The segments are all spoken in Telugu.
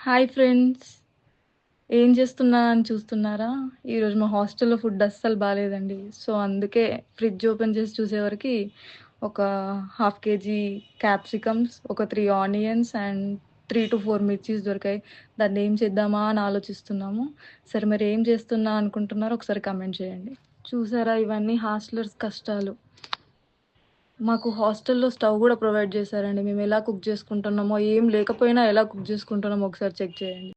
Hi friends. ఏం చేస్తున్నానని చూస్తున్నారా? ఈరోజు మా హాస్టల్‌లో ఫుడ్ అస్సలు బాలేదండి. సో, అందుకే ఫ్రిడ్జ్ ఓపెన్ చేసి చూసేవరకి ఒక హాఫ్ కేజీ క్యాప్సికమ్స్, ఒక 3 ఆనియన్స్ అండ్ 3-4 మిర్చీస్ దొరికాయి. దాన్ని ఏం చేద్దామా అని ఆలోచిస్తున్నాము. సరే మరి ఏం చేస్తున్నా అనుకుంటున్నారో ఒకసారి కామెంట్ చేయండి. చూసారా ఇవన్నీ హాస్టలర్స్ కష్టాలు. మాకు హాస్టల్‌లో స్టవ్ గూడా ప్రొవైడ్ చేశారండి. మేము ఎలా కుక్ చేసుకుంటున్నామో, ఏం లేకపోయినా ఎలా కుక్ చేసుకుంటున్నామో ఒకసారి చెక్ చేయండి.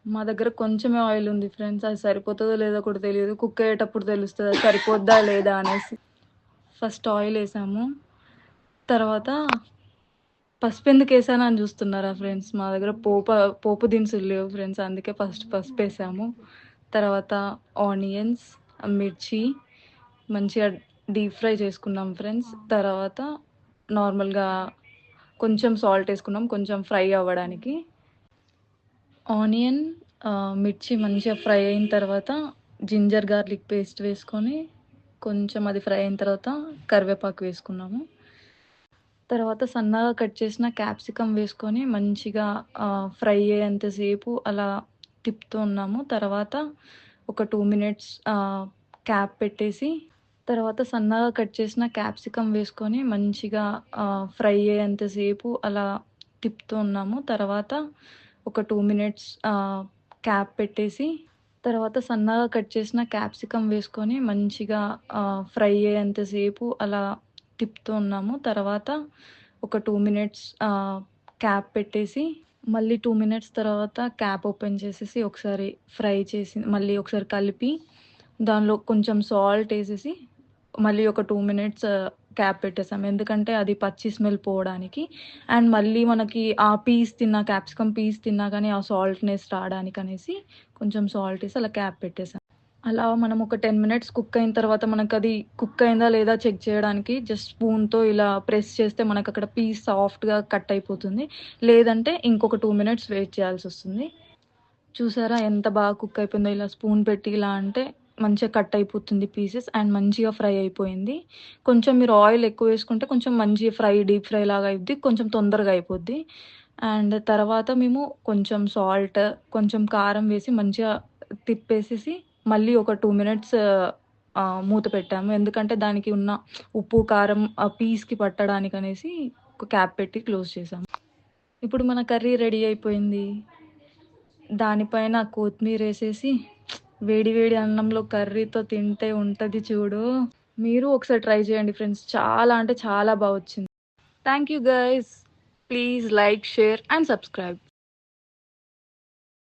మా దగ్గర కొంచెమే ఆయిల్ ఉంది ఫ్రెండ్స్. అది సరిపోతదో లేదో కూడా తెలీదు. కుక్ అయ్యేటప్పుడు తెలుస్తది అది సరిపోద్దా లేదా అనేసి. ఫస్ట్ ఆయిలేసాము. తర్వాత పసుపెందుకేసాను అని చూస్తున్నారా ఫ్రెండ్స్? మా దగ్గర పోపు దినుసులు లేవు ఫ్రెండ్స్. అందుకే ఫస్ట్ పసుపేసాము. తర్వాత ఆనియన్స్, మిర్చి మంచిగా డీప్ ఫ్రై చేసుకున్నాం ఫ్రెండ్స్. తర్వాత నార్మల్‌గా కొంచెం సాల్ట్ ఏసుకున్నాం కొంచెం ఫ్రై అవ్వడానికి. ఆనియన్, మిర్చి మంచిగా ఫ్రై అయిన తర్వాత జింజర్ గార్లిక్ పేస్ట్ వేసుకొని కొంచెం అది ఫ్రై అయిన తర్వాత కరివేపాకు వేసుకున్నాము. తర్వాత సన్నగా కట్ చేసిన క్యాప్సికమ్ వేసుకొని మంచిగా ఫ్రై అయ్యేంతసేపు అలా తిప్పుతూ ఉన్నాము. తర్వాత ఒక 2 మినిట్స్ క్యాప్ పెట్టేసి తర్వాత సన్నగా కట్ చేసిన క్యాప్సికమ్ వేసుకొని మంచిగా ఫ్రై అయ్యేంతసేపు అలా తిప్పుతూ ఉన్నాము. తర్వాత ఒక 2 మినిట్స్ క్యాప్ పెట్టేసి తర్వాత సన్నగా కట్ చేసిన క్యాప్సికమ్ వేసుకొని మంచిగా ఫ్రై అయ్యేంతసేపు అలా తిప్పుతూ ఉన్నాము. తర్వాత ఒక 2 మినిట్స్ క్యాప్ పెట్టేసి మళ్ళీ 2 మినిట్స్ తర్వాత క్యాప్ ఓపెన్ చేసేసి ఒకసారి ఫ్రై చేసి మళ్ళీ ఒకసారి కలిపి దానిలో కొంచెం సాల్ట్ ఏసేసి మళ్ళీ ఒక 2 మినిట్స్ క్యాప్ పెట్టేసాం. ఎందుకంటే అది పచ్చి స్మెల్ పోవడానికి. అండ్ మళ్ళీ మనకి ఆ క్యాప్సికమ్ పీస్ తిన్నా గానీ ఆ సాల్ట్‌నెస్ రాడానికనేసి కొంచెం సాల్ట్ ఏసి అలా క్యాప్ పెట్టేసాం. అలా మనం ఒక 10 మినిట్స్ కుక్ అయిన తర్వాత మనకది కుక్ అయిందా లేదా చెక్ చేయడానికి జస్ట్ స్పూన్‌తో ఇలా ప్రెస్ చేస్తే మనకక్కడ పీస్ సాఫ్ట్‌గా కట్ అయిపోతుంది. లేదంటే ఇంకొక 2 మినిట్స్ వెయిట్ చేయాల్సొస్తుంది. చూసారా ఎంత బాగా కుక్ అయిపోయిందో? ఇలా స్పూన్ పెట్టి ఇలా అంటే మంచిగా కట్ అయిపోతుంది పీసెస్ అండ్ మంచిగా ఫ్రై అయిపోయింది. కొంచెం మీరు ఆయిల్ ఎక్కువ వేసుకుంటే కొంచెం మంచిగా డీప్ ఫ్రై లాగా అయిద్ది. కొంచెం తొందరగా అయిపోద్ది. అండ్ తర్వాత మేము కొంచెం సాల్ట్, కొంచెం కారం వేసి మంచిగా తిప్పేసేసి మళ్ళీ ఒక 2 మినిట్స్ మూత పెట్టాము. ఎందుకంటే దానికి ఉన్న ఉప్పు, కారం ఆ పీస్‌కి పట్టడానికనేసి ఒక క్యాప్ పెట్టి క్లోజ్ చేసాము. ఇప్పుడు మన కర్రీ రెడీ అయిపోయింది. దానిపైన కొత్తిమీరేసేసి వేడి వేడి అన్నంలో కర్రీతో తింటే ఉంటది చూడు. మీరు ఒకసారి ట్రై చేయండి ఫ్రెండ్స్. చాలా అంటే చాలా బా వచ్చింది. Thank you guys. Please like, share and subscribe.